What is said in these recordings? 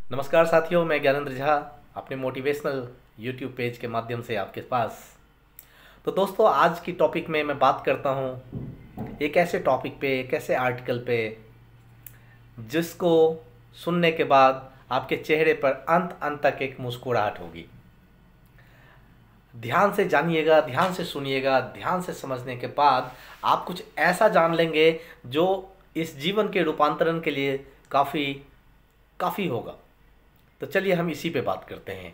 नमस्कार साथियों, मैं ज्ञानेंद्र झा अपने मोटिवेशनल यूट्यूब पेज के माध्यम से आपके पास। तो दोस्तों, आज की टॉपिक में मैं बात करता हूँ एक ऐसे टॉपिक पे, एक ऐसे आर्टिकल पे जिसको सुनने के बाद आपके चेहरे पर अंत अंत तक एक मुस्कुराहट होगी। ध्यान से जानिएगा, ध्यान से सुनिएगा, ध्यान से समझने के बाद आप कुछ ऐसा जान लेंगे जो इस जीवन के रूपांतरण के लिए काफ़ी काफ़ी होगा। तो चलिए हम इसी पे बात करते हैं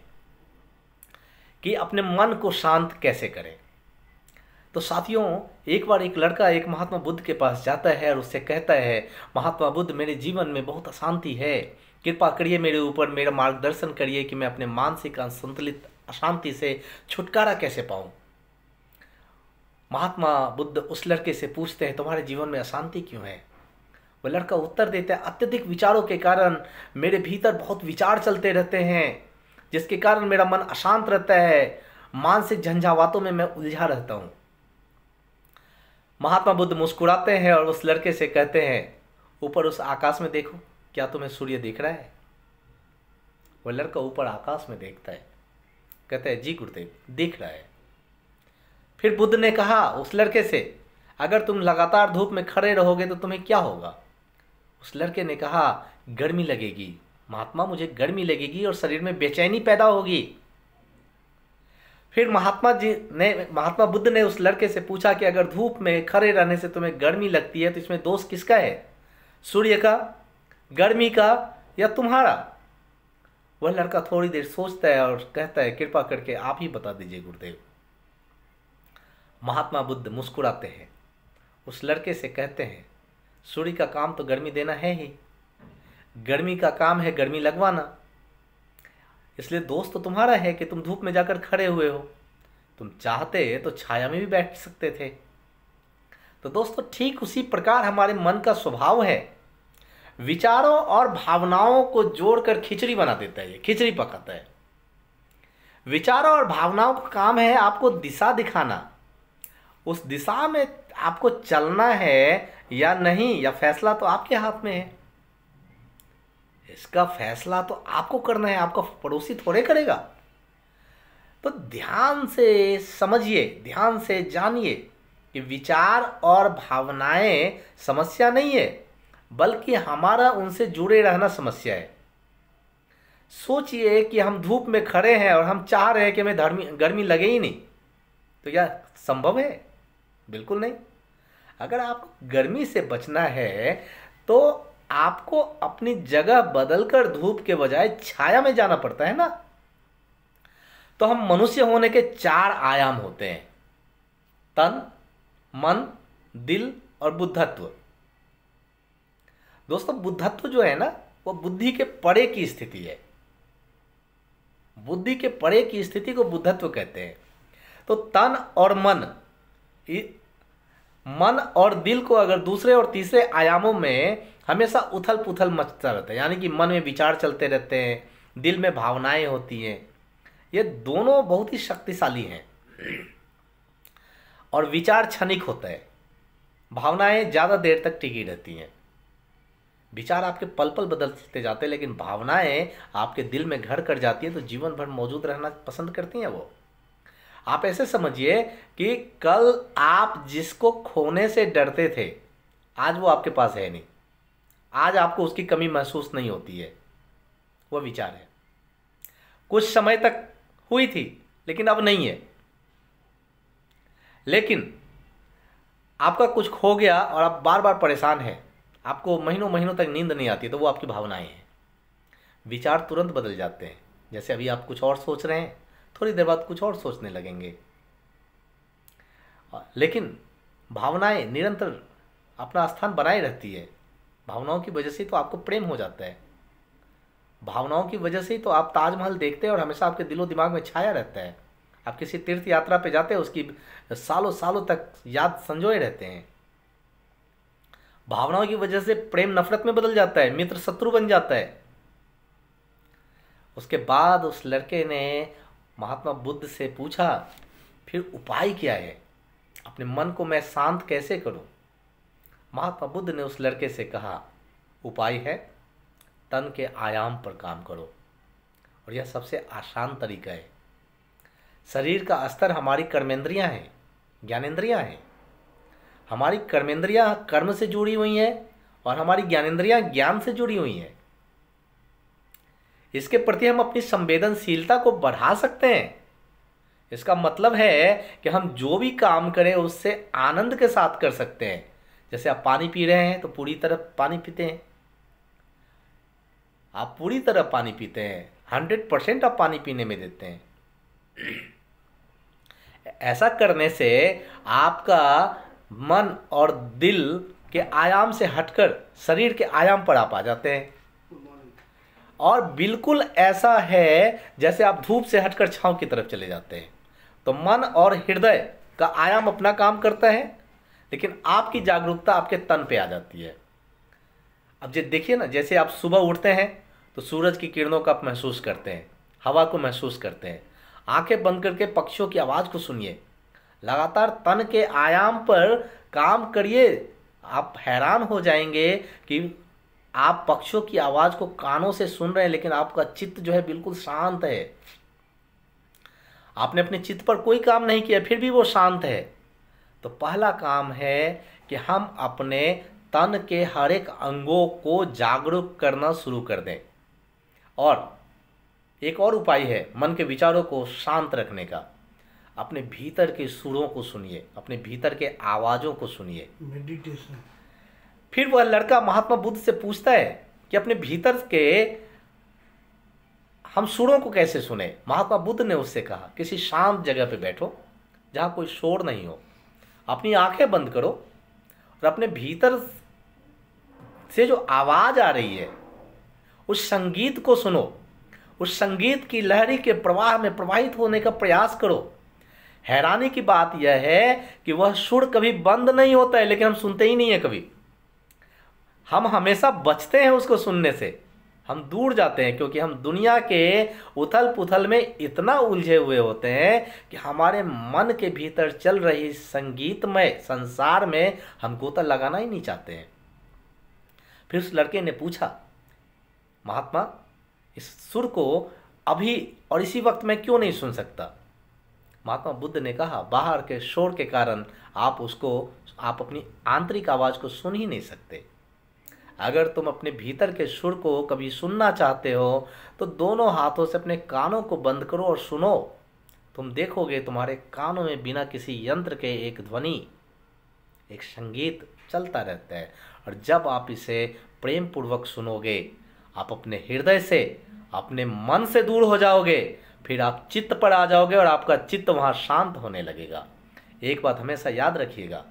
कि अपने मन को शांत कैसे करें। तो साथियों, एक बार एक लड़का एक महात्मा बुद्ध के पास जाता है और उससे कहता है, महात्मा बुद्ध, मेरे जीवन में बहुत अशांति है, कृपा करिए मेरे ऊपर, मेरा मार्गदर्शन करिए कि मैं अपने मानसिक असंतुलित अशांति से छुटकारा कैसे पाऊं। महात्मा बुद्ध उस लड़के से पूछते हैं, तुम्हारे जीवन में अशांति क्यों है? वह लड़का उत्तर देता है, अत्यधिक विचारों के कारण मेरे भीतर बहुत विचार चलते रहते हैं, जिसके कारण मेरा मन अशांत रहता है, मानसिक झंझावातों में मैं उलझा रहता हूँ। महात्मा बुद्ध मुस्कुराते हैं और उस लड़के से कहते हैं, ऊपर उस आकाश में देखो, क्या तुम्हें सूर्य दिख रहा है? वह लड़का ऊपर आकाश में देखता है, कहता है, जी गुरुदेव, दिख रहा है। फिर बुद्ध ने कहा उस लड़के से, अगर तुम लगातार धूप में खड़े रहोगे तो तुम्हें क्या होगा? उस लड़के ने कहा, गर्मी लगेगी महात्मा, मुझे गर्मी लगेगी और शरीर में बेचैनी पैदा होगी। फिर महात्मा बुद्ध ने उस लड़के से पूछा कि अगर धूप में खड़े रहने से तुम्हें गर्मी लगती है तो इसमें दोष किसका है? सूर्य का, गर्मी का, या तुम्हारा? वह लड़का थोड़ी देर सोचता है और कहता है, कृपा करके आप ही बता दीजिए गुरुदेव। महात्मा बुद्ध मुस्कुराते हैं, उस लड़के से कहते हैं, सूर्य का काम तो गर्मी देना है ही, गर्मी का काम है गर्मी लगवाना, इसलिए दोस्त तो तुम्हारा है कि तुम धूप में जाकर खड़े हुए हो। तुम चाहते तो छाया में भी बैठ सकते थे। तो दोस्तों, ठीक उसी प्रकार हमारे मन का स्वभाव है, विचारों और भावनाओं को जोड़कर खिचड़ी बना देता है, ये खिचड़ी पकाता है। विचारों और भावनाओं का काम है आपको दिशा दिखाना, उस दिशा में आपको चलना है या नहीं, या फैसला तो आपके हाथ में है। इसका फैसला तो आपको करना है, आपका पड़ोसी थोड़े करेगा। तो ध्यान से समझिए, ध्यान से जानिए कि विचार और भावनाएं समस्या नहीं है, बल्कि हमारा उनसे जुड़े रहना समस्या है। सोचिए कि हम धूप में खड़े हैं और हम चाह रहे हैं कि हमें गर्मी लगे ही नहीं, तो क्या संभव है? बिल्कुल नहीं। अगर आपको गर्मी से बचना है तो आपको अपनी जगह बदलकर धूप के बजाय छाया में जाना पड़ता है ना। तो हम मनुष्य होने के 4 आयाम होते हैं, तन, मन, दिल और बुद्धत्व। दोस्तों, बुद्धत्व जो है ना, वो बुद्धि के परे की स्थिति है। बुद्धि के परे की स्थिति को बुद्धत्व कहते हैं। तो तन और मन और दिल को अगर दूसरे और तीसरे आयामों में हमेशा उथल पुथल मचता रहता है, यानी कि मन में विचार चलते रहते हैं, दिल में भावनाएं होती हैं, ये दोनों बहुत ही शक्तिशाली हैं। और विचार क्षणिक होता है, भावनाएं ज़्यादा देर तक टिकी रहती हैं। विचार आपके पल पल बदलते जाते हैं, लेकिन भावनाएं आपके दिल में घर कर जाती हैं, तो जीवन भर मौजूद रहना पसंद करती हैं वो। आप ऐसे समझिए कि कल आप जिसको खोने से डरते थे, आज वो आपके पास है नहीं, आज आपको उसकी कमी महसूस नहीं होती है। वो विचार है, कुछ समय तक हुई थी लेकिन अब नहीं है। लेकिन आपका कुछ खो गया और आप बार बार परेशान हैं, आपको महीनों महीनों तक नींद नहीं आती, तो वो आपकी भावनाएं हैं। विचार तुरंत बदल जाते हैं, जैसे अभी आप कुछ और सोच रहे हैं, थोड़ी देर बाद कुछ और सोचने लगेंगे। लेकिन भावनाएं निरंतर अपना स्थान बनाए रहती है। भावनाओं की वजह से तो आपको प्रेम हो जाता है, भावनाओं की वजह से ही तो आप ताजमहल देखते हैं और हमेशा आपके दिलो दिमाग में छाया रहता है। आप किसी तीर्थ यात्रा पे जाते हैं, उसकी सालों सालों तक याद संजोए रहते हैं। भावनाओं की वजह से प्रेम नफरत में बदल जाता है, मित्र शत्रु बन जाता है। उसके बाद उस लड़के ने महात्मा बुद्ध से पूछा, फिर उपाय क्या है? अपने मन को मैं शांत कैसे करूं? महात्मा बुद्ध ने उस लड़के से कहा, उपाय है तन के आयाम पर काम करो। और यह सबसे आसान तरीका है। शरीर का स्तर हमारी कर्मेंद्रियां हैं, ज्ञानेंद्रियां हैं। हमारी कर्मेंद्रियां कर्म से जुड़ी हुई हैं और हमारी ज्ञानेंद्रियां ज्ञान से जुड़ी हुई हैं। इसके प्रति हम अपनी संवेदनशीलता को बढ़ा सकते हैं। इसका मतलब है कि हम जो भी काम करें उससे आनंद के साथ कर सकते हैं। जैसे आप पानी पी रहे हैं तो पूरी तरह पानी पीते हैं, आप पूरी तरह पानी पीते हैं, 100% आप पानी पीने में देते हैं। ऐसा करने से आपका मन और दिल के आयाम से हटकर शरीर के आयाम पर आप आ जाते हैं। और बिल्कुल ऐसा है जैसे आप धूप से हटकर छांव की तरफ चले जाते हैं। तो मन और हृदय का आयाम अपना काम करता है, लेकिन आपकी जागरूकता आपके तन पे आ जाती है। अब जो देखिए ना, जैसे आप सुबह उठते हैं तो सूरज की किरणों का आप महसूस करते हैं, हवा को महसूस करते हैं। आंखें बंद करके पक्षियों की आवाज़ को सुनिए, लगातार तन के आयाम पर काम करिए। आप हैरान हो जाएंगे कि आप पक्षियों की आवाज़ को कानों से सुन रहे हैं, लेकिन आपका चित्त जो है बिल्कुल शांत है। आपने अपने चित्त पर कोई काम नहीं किया, फिर भी वो शांत है। तो पहला काम है कि हम अपने तन के हर एक अंगों को जागरूक करना शुरू कर दें। और एक और उपाय है मन के विचारों को शांत रखने का। अपने भीतर के सुरों को सुनिए, अपने भीतर के आवाज़ों को सुनिए, मेडिटेशन। फिर वह लड़का महात्मा बुद्ध से पूछता है कि अपने भीतर के हम सुरों को कैसे सुने। महात्मा बुद्ध ने उससे कहा, किसी शांत जगह पे बैठो जहाँ कोई शोर नहीं हो, अपनी आंखें बंद करो और अपने भीतर से जो आवाज़ आ रही है उस संगीत को सुनो। उस संगीत की लहरी के प्रवाह में प्रवाहित होने का प्रयास करो। हैरानी की बात यह है कि वह सुर कभी बंद नहीं होता है, लेकिन हम सुनते ही नहीं है कभी। हम हमेशा बचते हैं उसको सुनने से, हम दूर जाते हैं, क्योंकि हम दुनिया के उथल पुथल में इतना उलझे हुए होते हैं कि हमारे मन के भीतर चल रही संगीतमय संसार में हम गोता लगाना ही नहीं चाहते हैं। फिर उस लड़के ने पूछा, महात्मा इस सुर को अभी और इसी वक्त मैं क्यों नहीं सुन सकता। महात्मा बुद्ध ने कहा, बाहर के शोर के कारण आप अपनी आंतरिक आवाज़ को सुन ही नहीं सकते। अगर तुम अपने भीतर के सुर को कभी सुनना चाहते हो तो दोनों हाथों से अपने कानों को बंद करो और सुनो। तुम देखोगे तुम्हारे कानों में बिना किसी यंत्र के एक ध्वनि, एक संगीत चलता रहता है। और जब आप इसे प्रेम पूर्वक सुनोगे, आप अपने हृदय से, अपने मन से दूर हो जाओगे, फिर आप चित्त पर आ जाओगे और आपका चित्त वहाँ शांत होने लगेगा। एक बात हमेशा याद रखिएगा,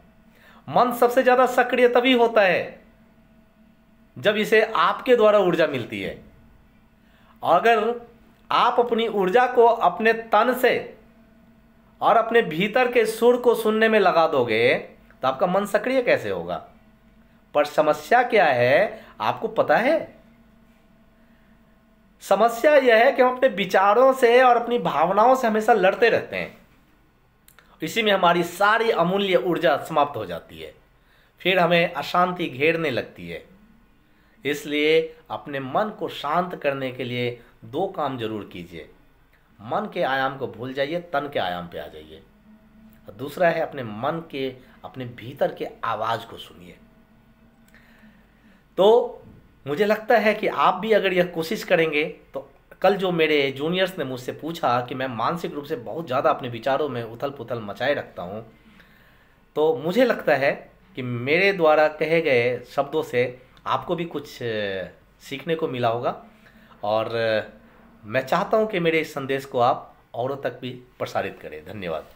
मन सबसे ज़्यादा सक्रिय तभी होता है जब इसे आपके द्वारा ऊर्जा मिलती है। अगर आप अपनी ऊर्जा को अपने तन से और अपने भीतर के सुर को सुनने में लगा दोगे तो आपका मन सक्रिय कैसे होगा। पर समस्या क्या है आपको पता है? समस्या यह है कि हम अपने विचारों से और अपनी भावनाओं से हमेशा लड़ते रहते हैं। इसी में हमारी सारी अमूल्य ऊर्जा समाप्त हो जाती है, फिर हमें अशांति घेरने लगती है। इसलिए अपने मन को शांत करने के लिए दो काम जरूर कीजिए। मन के आयाम को भूल जाइए, तन के आयाम पे आ जाइए। और दूसरा है अपने मन के, अपने भीतर के आवाज़ को सुनिए। तो मुझे लगता है कि आप भी अगर यह कोशिश करेंगे तो कल जो मेरे जूनियर्स ने मुझसे पूछा कि मैं मानसिक रूप से बहुत ज़्यादा अपने विचारों में उथल पुथल मचाए रखता हूँ, तो मुझे लगता है कि मेरे द्वारा कहे गए शब्दों से आपको भी कुछ सीखने को मिला होगा। और मैं चाहता हूँ कि मेरे इस संदेश को आप औरों तक भी प्रसारित करें। धन्यवाद।